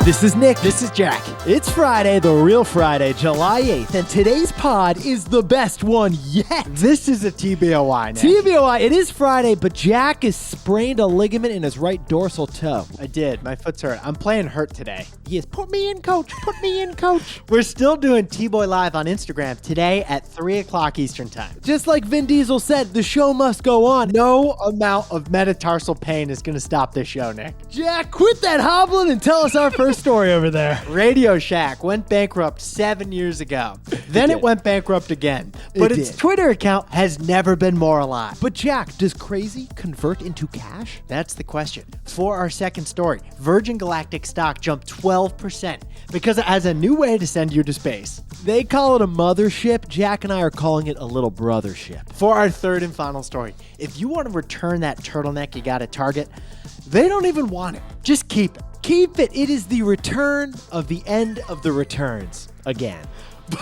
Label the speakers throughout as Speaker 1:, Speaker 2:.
Speaker 1: This is Nick.
Speaker 2: This is Jack.
Speaker 1: It's Friday, the real Friday, July 8th, and today's pod is the best one yet.
Speaker 2: This is a TBOI, Nick.
Speaker 1: TBOI, it is Friday, but Jack has sprained a ligament in his right dorsal toe.
Speaker 2: I did. My foot's hurt. I'm playing hurt today.
Speaker 1: He is, put me in, coach. Put me in, coach.
Speaker 2: We're still doing T-Boy Live on Instagram today at 3 o'clock Eastern Time.
Speaker 1: Just like Vin Diesel said, the show must go on.
Speaker 2: No amount of metatarsal pain is going to stop this show, Nick.
Speaker 1: Jack, quit that hobbling and tell us our first story over there.
Speaker 2: Radio Shack went bankrupt 7 years ago. Then it went bankrupt again. But its Twitter account has never been more alive.
Speaker 1: But Jack, does crazy convert into cash?
Speaker 2: That's the question. For our second story, Virgin Galactic stock jumped 12% because it has a new way to send you to space.
Speaker 1: They call it a mothership. Jack and I are calling it a little brothership.
Speaker 2: For our third and final story, if you want to return that turtleneck you got at Target, they don't even want it. Just keep it.
Speaker 1: Keep it. It is the return of the end of the returns. Again.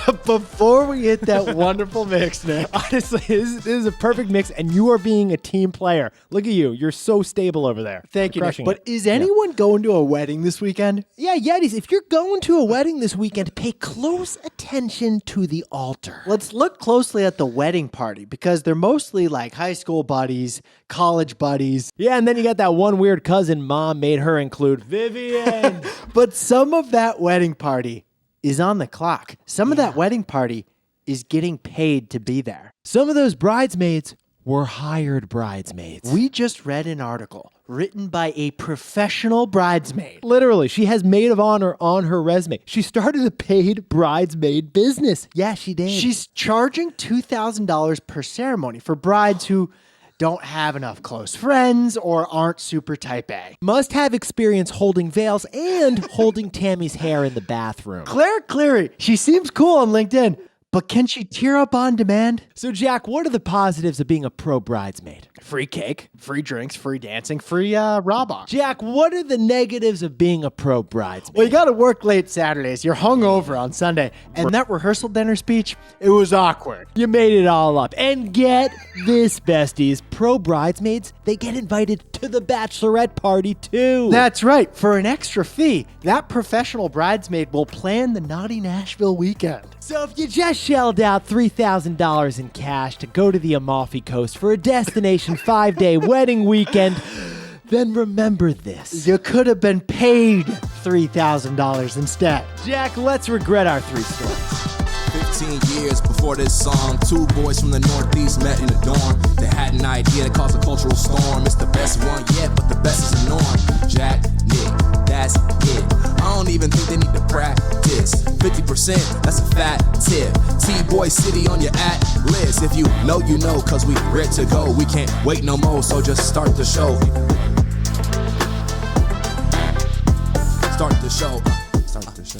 Speaker 2: But before we hit that wonderful mix, Nick.
Speaker 1: Honestly, this is a perfect mix, and you are being a team player. Look at you. You're so stable over there.
Speaker 2: Thank you, Nick. But is anyone going to a wedding this weekend?
Speaker 1: Yeah, Yetis, if you're going to a wedding this weekend, pay close attention to the altar.
Speaker 2: Let's look closely at the wedding party, because they're mostly like high school buddies, college buddies.
Speaker 1: Yeah, and then you got that one weird cousin mom made her include Vivian.
Speaker 2: But some of that wedding party is on the clock. Some of that wedding party is getting paid to be there.
Speaker 1: Some of those bridesmaids were hired bridesmaids.
Speaker 2: We just read an article written by a professional bridesmaid.
Speaker 1: Literally, she has maid of honor on her resume. She started a paid bridesmaid business. Yeah, she did.
Speaker 2: She's charging $2,000 per ceremony for brides who don't have enough close friends or aren't super type A.
Speaker 1: Must have experience holding veils and holding Tammy's hair in the bathroom.
Speaker 2: Claire Cleary, she seems cool on LinkedIn, but can she tear up on demand?
Speaker 1: So Jack, what are the positives of being a pro bridesmaid?
Speaker 2: Free cake, free drinks, free dancing, free raw.
Speaker 1: Jack, what are the negatives of being a pro bridesmaid?
Speaker 2: Well, you got to work late Saturdays. You're hungover on Sunday. And that rehearsal dinner speech, it was awkward.
Speaker 1: You made it all up. And get this, besties. Pro bridesmaids, they get invited to the bachelorette party too.
Speaker 2: That's right. For an extra fee, that professional bridesmaid will plan the naughty Nashville weekend.
Speaker 1: So if you just shelled out $3,000 in cash to go to the Amalfi Coast for a destination 5-day wedding weekend, then remember this.
Speaker 2: You could have been paid $3,000 instead.
Speaker 1: Jack, let's regret our three stories.
Speaker 3: 15 years before this song, two boys from the Northeast met in a dorm. They had an idea that caused a cultural storm. It's the best one yet, but the best is the norm. Jack, Nick, that's it. I don't even think they need to practice. 50%, that's a fat tip. T-Boy City on your at-list. If you know, you know, cause we ready to go. We can't wait no more, so just start the show. Start the show.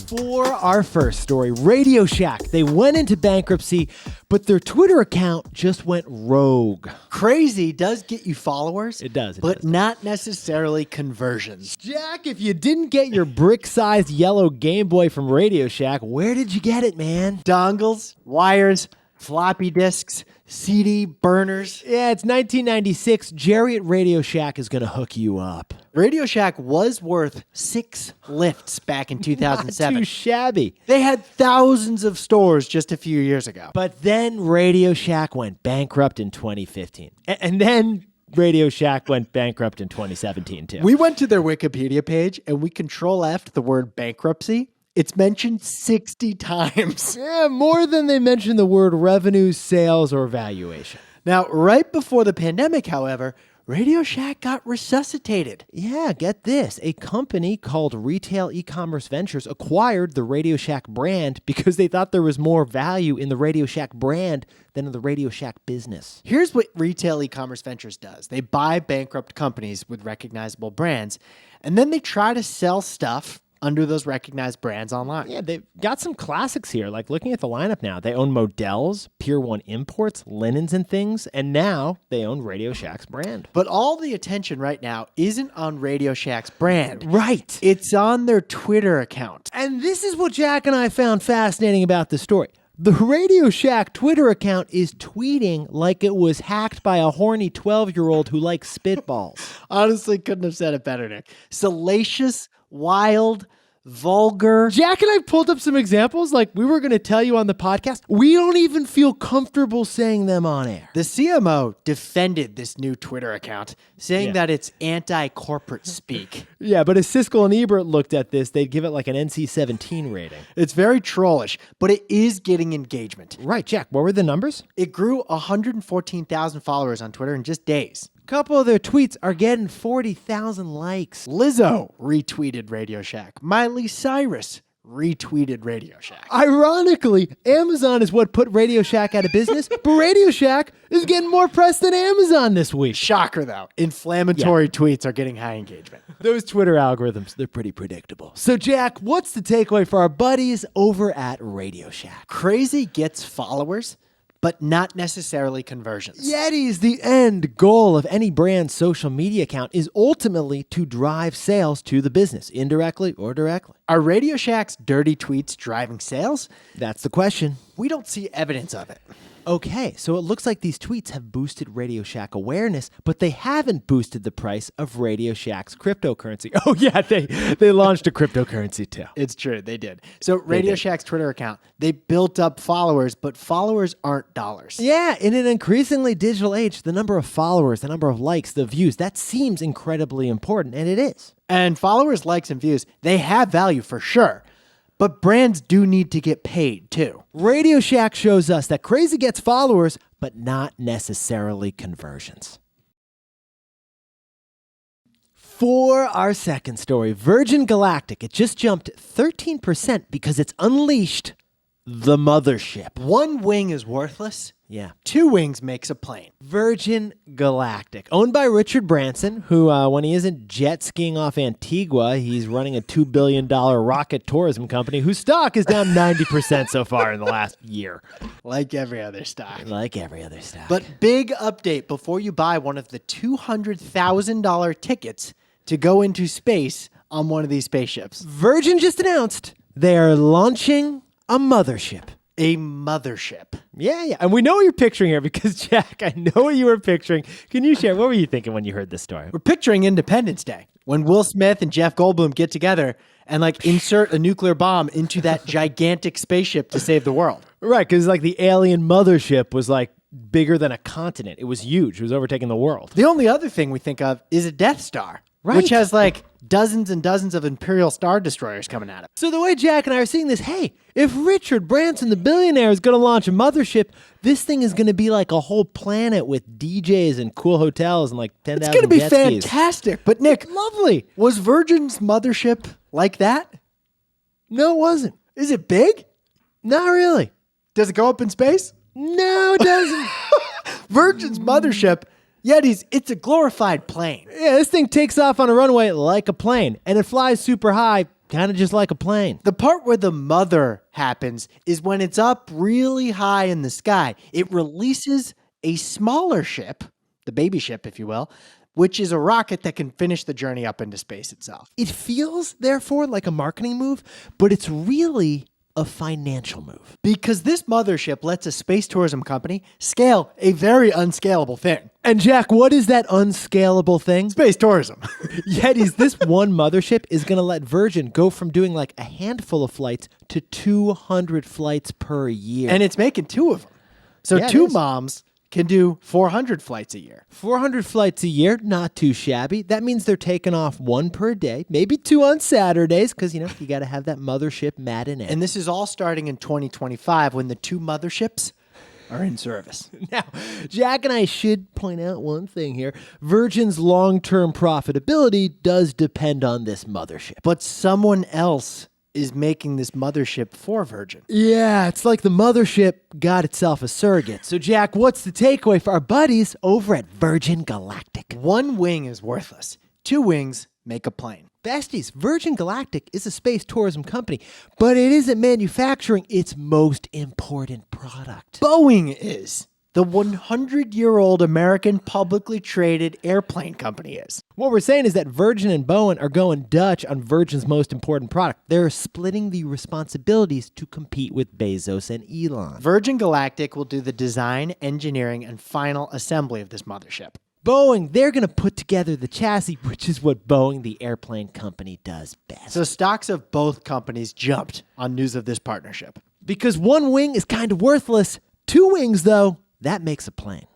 Speaker 1: For our first story, Radio Shack, they went into bankruptcy, but their Twitter account just went rogue.
Speaker 2: Crazy does get you followers.
Speaker 1: It does.
Speaker 2: But not necessarily conversions.
Speaker 1: Jack, if you didn't get your brick-sized yellow Game Boy from Radio Shack, where did you get it, man?
Speaker 2: Dongles, wires, floppy disks, CD burners.
Speaker 1: Yeah, it's 1996. Jerry at Radio Shack is going to hook you up.
Speaker 2: Radio Shack was worth 6 lifts back in 2007.
Speaker 1: Not too shabby.
Speaker 2: They had thousands of stores just a few years ago.
Speaker 1: But then Radio Shack went bankrupt in 2015. And then Radio Shack went bankrupt in 2017, too.
Speaker 2: We went to their Wikipedia page and we Control-F'd the word bankruptcy. It's mentioned 60 times.
Speaker 1: Yeah, more than they mentioned the word revenue, sales, or valuation.
Speaker 2: Now, right before the pandemic, however, Radio Shack got resuscitated.
Speaker 1: Yeah, get this. A company called Retail E-Commerce Ventures acquired the Radio Shack brand because they thought there was more value in the Radio Shack brand than in the Radio Shack business.
Speaker 2: Here's what Retail E-Commerce Ventures does. They buy bankrupt companies with recognizable brands, and then they try to sell stuff under those recognized brands online.
Speaker 1: Yeah, they've got some classics here. Like looking at the lineup now, they own Modell's, Pier 1 Imports, Linens and Things, and now they own Radio Shack's brand.
Speaker 2: But all the attention right now isn't on Radio Shack's brand.
Speaker 1: Right.
Speaker 2: It's on their Twitter account.
Speaker 1: And this is what Jack and I found fascinating about the story. The Radio Shack Twitter account is tweeting like it was hacked by a horny 12-year-old who likes spitballs.
Speaker 2: Honestly, couldn't have said it better, Nick. Salacious, wild, vulgar.
Speaker 1: Jack and I pulled up some examples like we were going to tell you on the podcast. We don't even feel comfortable saying them on air.
Speaker 2: The CMO defended this new Twitter account, saying that it's anti-corporate speak.
Speaker 1: Yeah, but if Siskel and Ebert looked at this, they'd give it like an NC-17 rating.
Speaker 2: It's very trollish, but it is getting engagement.
Speaker 1: Right, Jack, what were the numbers?
Speaker 2: It grew 114,000 followers on Twitter in just days.
Speaker 1: A couple of their tweets are getting 40,000 likes.
Speaker 2: Lizzo retweeted Radio Shack. Miley Cyrus retweeted Radio Shack.
Speaker 1: Ironically, Amazon is what put Radio Shack out of business, but Radio Shack is getting more press than Amazon this week.
Speaker 2: Shocker, though. Inflammatory tweets are getting high engagement.
Speaker 1: Those Twitter algorithms, they're pretty predictable. So, Jack, what's the takeaway for our buddies over at Radio Shack?
Speaker 2: Crazy gets followers, but not necessarily conversions.
Speaker 1: Yeti's the end goal of any brand's social media account is ultimately to drive sales to the business, indirectly or directly.
Speaker 2: Are Radio Shack's dirty tweets driving sales?
Speaker 1: That's the question.
Speaker 2: We don't see evidence of it.
Speaker 1: Okay, so it looks like these tweets have boosted Radio Shack awareness, but they haven't boosted the price of Radio Shack's cryptocurrency. Oh yeah, they launched a cryptocurrency too.
Speaker 2: It's true, they did. So Radio Shack's Twitter account, they built up followers, but followers aren't dollars.
Speaker 1: Yeah, in an increasingly digital age, the number of followers, the number of likes, the views, that seems incredibly important, and it is.
Speaker 2: And followers, likes, and views, they have value for sure. But brands do need to get paid too.
Speaker 1: Radio Shack shows us that crazy gets followers, but not necessarily conversions. For our second story, Virgin Galactic, it just jumped 13% because it's unleashed the mothership.
Speaker 2: One wing is worthless.
Speaker 1: Yeah.
Speaker 2: 2 wings makes a plane.
Speaker 1: Virgin Galactic, owned by Richard Branson, who, when he isn't jet skiing off Antigua, he's running a $2 billion rocket tourism company whose stock is down 90% so far in the last year.
Speaker 2: Like every other stock.
Speaker 1: Like every other stock.
Speaker 2: But big update before you buy one of the $200,000 tickets to go into space on one of these spaceships.
Speaker 1: Virgin just announced they are launching a mothership.
Speaker 2: A mothership.
Speaker 1: Yeah. And we know what you're picturing here because, Jack, I know what you were picturing. Can you share? What were you thinking when you heard this story?
Speaker 2: We're picturing Independence Day when Will Smith and Jeff Goldblum get together and insert a nuclear bomb into that gigantic spaceship to save the world.
Speaker 1: Right, because the alien mothership was bigger than a continent. It was huge. It was overtaking the world.
Speaker 2: The only other thing we think of is a Death Star.
Speaker 1: Right.
Speaker 2: Which has dozens and dozens of Imperial Star Destroyers coming at it.
Speaker 1: So the way Jack and I are seeing this, hey, if Richard Branson, the billionaire, is going to launch a mothership, this thing is going to be like a whole planet with DJs and cool hotels and 10,000
Speaker 2: It's going to be
Speaker 1: jet skis.
Speaker 2: fantastic. But Nick,
Speaker 1: Lovely.
Speaker 2: was Virgin's mothership like that?
Speaker 1: No, it wasn't.
Speaker 2: Is it big?
Speaker 1: Not really.
Speaker 2: Does it go up in space?
Speaker 1: No, it doesn't.
Speaker 2: Virgin's mothership, Yetis, it's a glorified plane.
Speaker 1: Yeah, this thing takes off on a runway like a plane, and it flies super high, kind of just like a plane.
Speaker 2: The part where the mother happens is when it's up really high in the sky. It releases a smaller ship, the baby ship, if you will, which is a rocket that can finish the journey up into space itself.
Speaker 1: It feels, therefore, like a marketing move, but it's really a financial move.
Speaker 2: Because this mothership lets a space tourism company scale a very unscalable thing.
Speaker 1: And Jack, what is that unscalable thing?
Speaker 2: Space tourism.
Speaker 1: Yetis, this one mothership is going to let Virgin go from doing a handful of flights to 200 flights per year.
Speaker 2: And it's making 2 of them. So
Speaker 1: Yeah, it
Speaker 2: 2
Speaker 1: is.
Speaker 2: moms can do 400 flights a year.
Speaker 1: 400 flights a year, not too shabby. That means they're taking off 1 per day, maybe 2 on Saturdays, because, you got to have that mothership matinee.
Speaker 2: And this is all starting in 2025 when the 2 motherships are in service.
Speaker 1: Now, Jack and I should point out one thing here. Virgin's long-term profitability does depend on this mothership.
Speaker 2: But someone else is making this mothership for Virgin.
Speaker 1: Yeah, it's like the mothership got itself a surrogate. So, Jack, what's the takeaway for our buddies over at Virgin Galactic?
Speaker 2: 1 wing is worthless. 2 wings make a plane.
Speaker 1: Besties, Virgin Galactic is a space tourism company, but it isn't manufacturing its most important product.
Speaker 2: Boeing is. The 100-year-old American publicly traded airplane company is.
Speaker 1: What we're saying is that Virgin and Boeing are going Dutch on Virgin's most important product. They're splitting the responsibilities to compete with Bezos and Elon.
Speaker 2: Virgin Galactic will do the design, engineering, and final assembly of this mothership.
Speaker 1: Boeing, they're going to put together the chassis, which is what Boeing, the airplane company, does best.
Speaker 2: So stocks of both companies jumped on news of this partnership.
Speaker 1: Because one wing is kind of worthless, two wings, though, that makes a plane.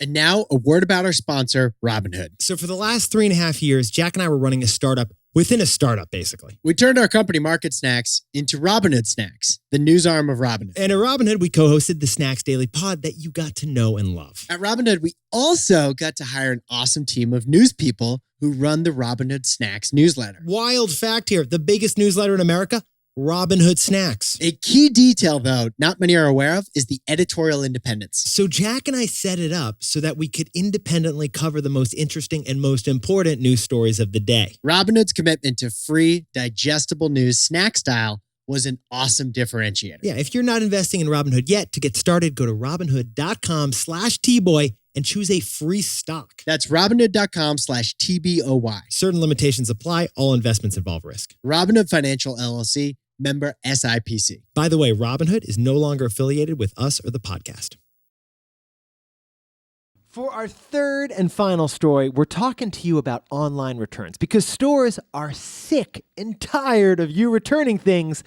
Speaker 4: And now a word about our sponsor, Robinhood.
Speaker 5: So for the last 3.5 years, Jack and I were running a startup within a startup, basically.
Speaker 4: We turned our company Market Snacks into Robinhood Snacks, the news arm of Robinhood.
Speaker 5: And at Robinhood, we co-hosted the Snacks Daily Pod that you got to know and love.
Speaker 4: At Robinhood, we also got to hire an awesome team of news people who run the Robinhood Snacks newsletter.
Speaker 5: Wild fact here, the biggest newsletter in America, Robinhood Snacks.
Speaker 4: A key detail, though, not many are aware of, is the editorial independence.
Speaker 5: So Jack and I set it up so that we could independently cover the most interesting and most important news stories of the day.
Speaker 4: Robinhood's commitment to free, digestible news snack style was an awesome differentiator.
Speaker 5: Yeah, if you're not investing in Robinhood yet, to get started, go to robinhood.com/tboy and choose a free stock.
Speaker 4: That's robinhood.com/TBOY.
Speaker 5: Certain limitations apply. All investments involve risk.
Speaker 4: Robinhood Financial LLC, member SIPC.
Speaker 5: By the way, Robinhood is no longer affiliated with us or the podcast.
Speaker 1: For our third and final story, we're talking to you about online returns because stores are sick and tired of you returning things.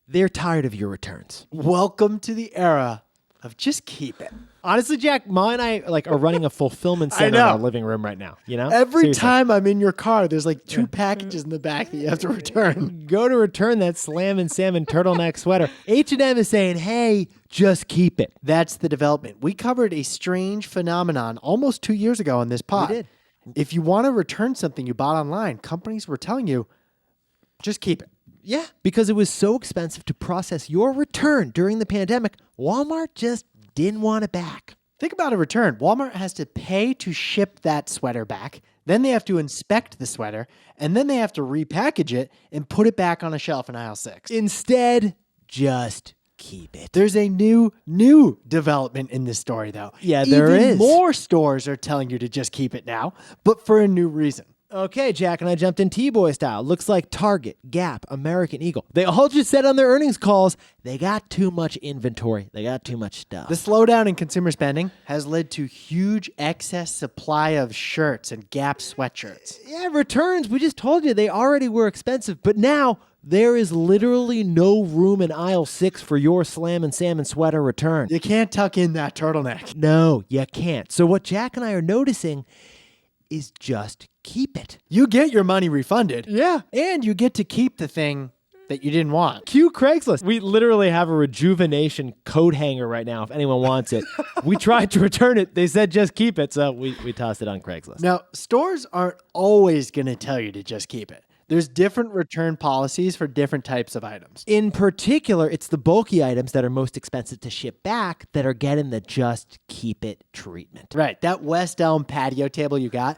Speaker 1: They're tired of your returns.
Speaker 2: Welcome to the era of just keep it.
Speaker 1: Honestly, Jack, Ma and I are running a fulfillment center in our living room right now. You know,
Speaker 2: Every
Speaker 1: Seriously.
Speaker 2: time I'm in your car, there's like 2 packages in the back that you have to return.
Speaker 1: Go to return that Slam and Salmon turtleneck sweater. H&M is saying, hey, just keep it.
Speaker 2: That's the development. We covered a strange phenomenon almost 2 years ago on this pod.
Speaker 1: We did.
Speaker 2: If you want to return something you bought online, companies were telling you, just keep it.
Speaker 1: Yeah, because it was so expensive to process your return during the pandemic, Walmart just didn't want it back.
Speaker 2: Think about a return. Walmart has to pay to ship that sweater back. Then they have to inspect the sweater. And then they have to repackage it and put it back on a shelf in aisle 6.
Speaker 1: Instead, just keep it.
Speaker 2: There's a new development in this story, though.
Speaker 1: Yeah, there
Speaker 2: Even
Speaker 1: is.
Speaker 2: more stores are telling you to just keep it now, but for a new reason.
Speaker 1: Okay, Jack and I jumped in T-Boy style. Looks like Target, Gap, American Eagle. They all just said on their earnings calls, they got too much inventory. They got too much stuff.
Speaker 2: The slowdown in consumer spending has led to huge excess supply of shirts and Gap sweatshirts.
Speaker 1: Yeah, returns, we just told you they already were expensive, but now there is literally no room in aisle 6 for your Slam and Salmon sweater return.
Speaker 2: You can't tuck in that turtleneck.
Speaker 1: No, you can't. So what Jack and I are noticing is just keep it.
Speaker 2: You get your money refunded.
Speaker 1: Yeah.
Speaker 2: And you get to keep the thing that you didn't want.
Speaker 1: Cue Craigslist. We literally have a rejuvenation coat hanger right now if anyone wants it. We tried to return it. They said just keep it, so we tossed it on Craigslist.
Speaker 2: Now, stores aren't always going to tell you to just keep it. There's different return policies for different types of items.
Speaker 1: In particular, it's the bulky items that are most expensive to ship back that are getting the just keep it treatment.
Speaker 2: Right. That West Elm patio table you got,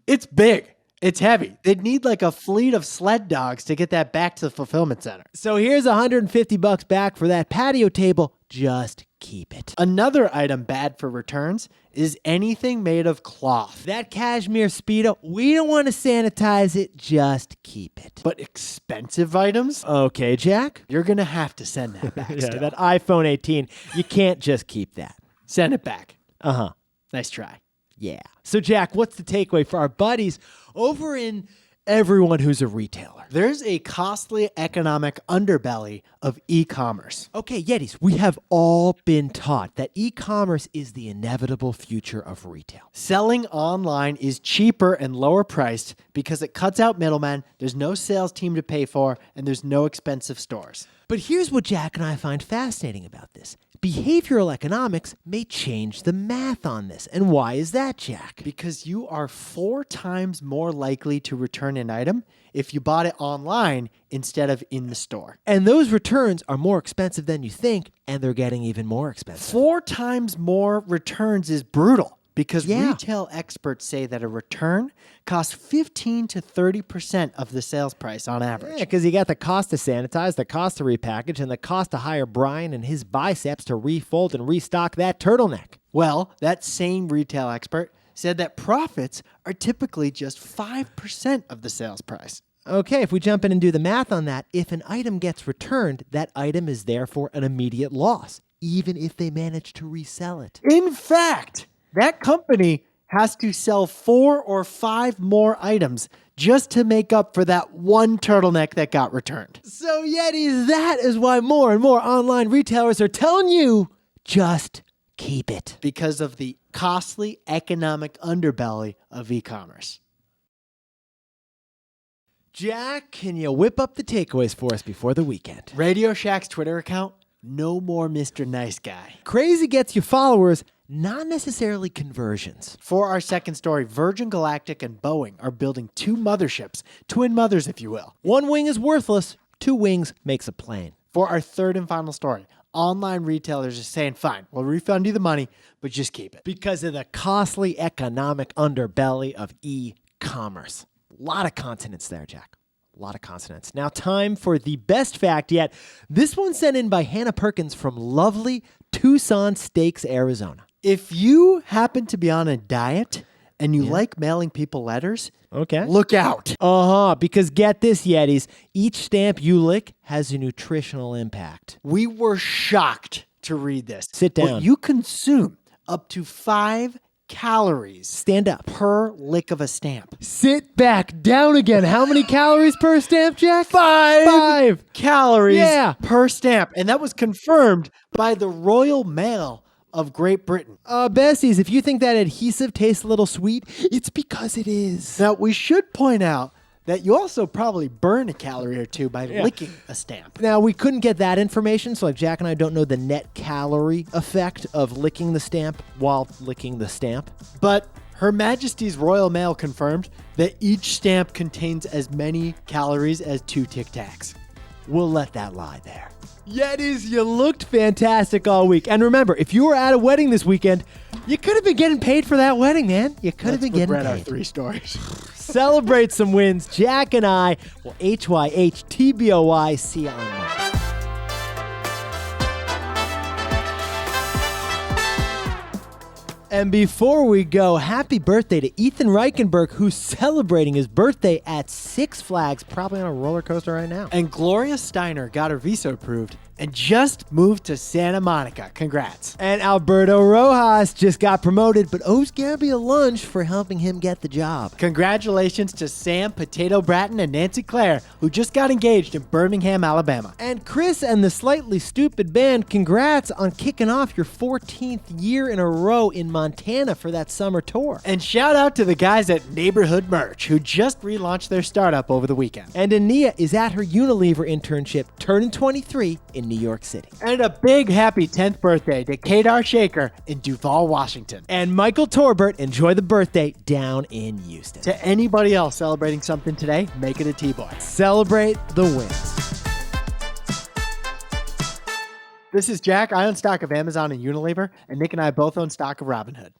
Speaker 2: it's big. It's heavy. They'd need like a fleet of sled dogs to get that back to the fulfillment center.
Speaker 1: So here's $150 back for that patio table. Just keep it.
Speaker 2: Another item bad for returns is anything made of cloth.
Speaker 1: That cashmere Speedo, we don't want to sanitize it. Just keep it.
Speaker 2: But expensive items,
Speaker 1: Okay, Jack?
Speaker 2: you're going to have to send that back.
Speaker 1: Yeah,
Speaker 2: still.
Speaker 1: that iPhone 18, you can't just keep that.
Speaker 2: Send it back.
Speaker 1: Uh-huh.
Speaker 2: Nice try.
Speaker 1: Yeah. So, Jack, what's the takeaway for our buddies over in everyone who's a retailer?
Speaker 2: There's a costly economic underbelly of e-commerce.
Speaker 1: Okay, Yetis, we have all been taught that e-commerce is the inevitable future of retail.
Speaker 2: Selling online is cheaper and lower priced because it cuts out middlemen, there's no sales team to pay for, and there's no expensive stores.
Speaker 1: But here's what Jack and I find fascinating about this. Behavioral economics may change the math on this. And why is that, Jack?
Speaker 2: Because you are 4 times more likely to return an item if you bought it online instead of in the store.
Speaker 1: And those returns are more expensive than you think, and they're getting even more expensive.
Speaker 2: 4 times more returns is brutal because
Speaker 1: Yeah.
Speaker 2: retail experts say that a return costs 15 to 30% of the sales price on average.
Speaker 1: Yeah, because you got the cost to sanitize, the cost to repackage, and the cost to hire Brian and his biceps to refold and restock that turtleneck.
Speaker 2: Well, that same retail expert said that profits are typically just 5% of the sales price.
Speaker 1: Okay, if we jump in and do the math on that, if an item gets returned, that item is therefore an immediate loss, even if they manage to resell it.
Speaker 2: In fact, that company has to sell 4 or 5 more items just to make up for that one turtleneck that got returned.
Speaker 1: So Yetis, that is why more and more online retailers are telling you, just keep it.
Speaker 2: Because of the costly economic underbelly of e-commerce.
Speaker 1: Jack, can you whip up the takeaways for us before the weekend?
Speaker 2: Radio Shack's Twitter account, no more Mr. Nice Guy.
Speaker 1: Crazy gets you followers, not necessarily conversions.
Speaker 2: For our second story, Virgin Galactic and Boeing are building 2 motherships, twin mothers if you will.
Speaker 1: 1 wing is worthless, 2 wings makes a plane.
Speaker 2: For our third and final story, online retailers are saying, fine, we'll refund you the money, but just keep it.
Speaker 1: Because of the costly economic underbelly of e-commerce. A lot of consonants there, Jack. A lot of consonants. Now, time for the best fact yet. This one sent in by Hannah Perkins from lovely Tucson Steaks, Arizona.
Speaker 2: If you happen to be on a diet and you like mailing people letters,
Speaker 1: Okay.
Speaker 2: look out.
Speaker 1: Because get this, Yetis. Each stamp you lick has a nutritional impact.
Speaker 2: We were shocked to read this.
Speaker 1: Sit down.
Speaker 2: What you consume up to 5 calories
Speaker 1: Stand up.
Speaker 2: per lick of a stamp.
Speaker 1: Sit back down again. How many calories per stamp, Jack?
Speaker 2: 5
Speaker 1: 5
Speaker 2: calories
Speaker 1: Yeah.
Speaker 2: per stamp. And that was confirmed by the Royal Mail of Great Britain.
Speaker 1: Besties, if you think that adhesive tastes a little sweet, it's because it is.
Speaker 2: Now, we should point out that you also probably burn a calorie or 2 by licking a stamp.
Speaker 1: Now, we couldn't get that information, so like Jack and I don't know the net calorie effect of licking the stamp while licking the stamp.
Speaker 2: But Her Majesty's Royal Mail confirmed that each stamp contains as many calories as 2 Tic Tacs.
Speaker 1: We'll let that lie there. Yetis, you looked fantastic all week. And remember, if you were at a wedding this weekend, you could have been getting paid for that wedding, man. You could have been getting
Speaker 2: read our
Speaker 1: paid.
Speaker 2: 3 stories.
Speaker 1: Celebrate some wins. Jack and I will HYHTBOY. See you on Monday. And before we go, happy birthday to Ethan Reichenberg, who's celebrating his birthday at Six Flags, probably on a roller coaster right now.
Speaker 2: And Gloria Steiner got her visa approved and just moved to Santa Monica. Congrats.
Speaker 1: And Alberto Rojas just got promoted, but owes Gabby a lunch for helping him get the job.
Speaker 2: Congratulations to Sam Potato Bratton and Nancy Claire, who just got engaged in Birmingham, Alabama.
Speaker 1: And Chris and the Slightly Stupid Band, congrats on kicking off your 14th year in a row in Montana for that summer tour.
Speaker 2: And shout out to the guys at Neighborhood Merch, who just relaunched their startup over the weekend.
Speaker 1: And Ania is at her Unilever internship, turning 23 in New York City.
Speaker 2: And a big happy 10th birthday to Kadar Shaker in Duval, Washington.
Speaker 1: And Michael Torbert, enjoy the birthday down in Houston.
Speaker 2: To anybody else celebrating something today, make it a T-Boy.
Speaker 1: Celebrate the wins.
Speaker 2: This is Jack. I own stock of Amazon and Unilever, and Nick and I both own stock of Robinhood.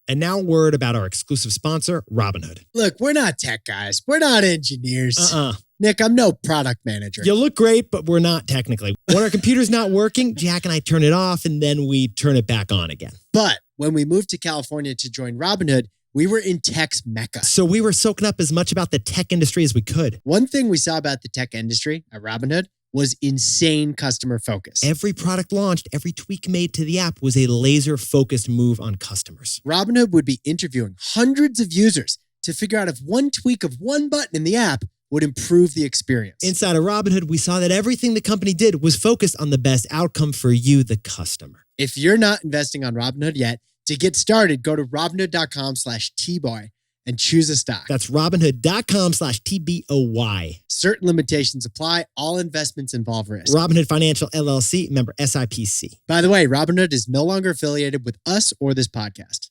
Speaker 5: And now word about our exclusive sponsor, Robinhood.
Speaker 4: Look, we're not tech guys. We're not engineers. Nick, I'm no product manager.
Speaker 5: You look great, but we're not technically. When our computer's not working, Jack and I turn it off and then we turn it back on again.
Speaker 4: But when we moved to California to join Robinhood, we were in tech's mecca.
Speaker 5: So we were soaking up as much about the tech industry as we could.
Speaker 4: One thing we saw about the tech industry at Robinhood was insane customer focus.
Speaker 5: Every product launched, every tweak made to the app was a laser-focused move on customers.
Speaker 4: Robinhood would be interviewing hundreds of users to figure out if one tweak of one button in the app would improve the experience.
Speaker 5: Inside of Robinhood, we saw that everything the company did was focused on the best outcome for you, the customer.
Speaker 4: If you're not investing on Robinhood yet, to get started, go to Robinhood.com/Tboy and choose a stock.
Speaker 5: That's Robinhood.com/TBOY.
Speaker 4: Certain limitations apply. All investments involve risk.
Speaker 5: Robinhood Financial LLC, member SIPC.
Speaker 4: By the way, Robinhood is no longer affiliated with us or this podcast.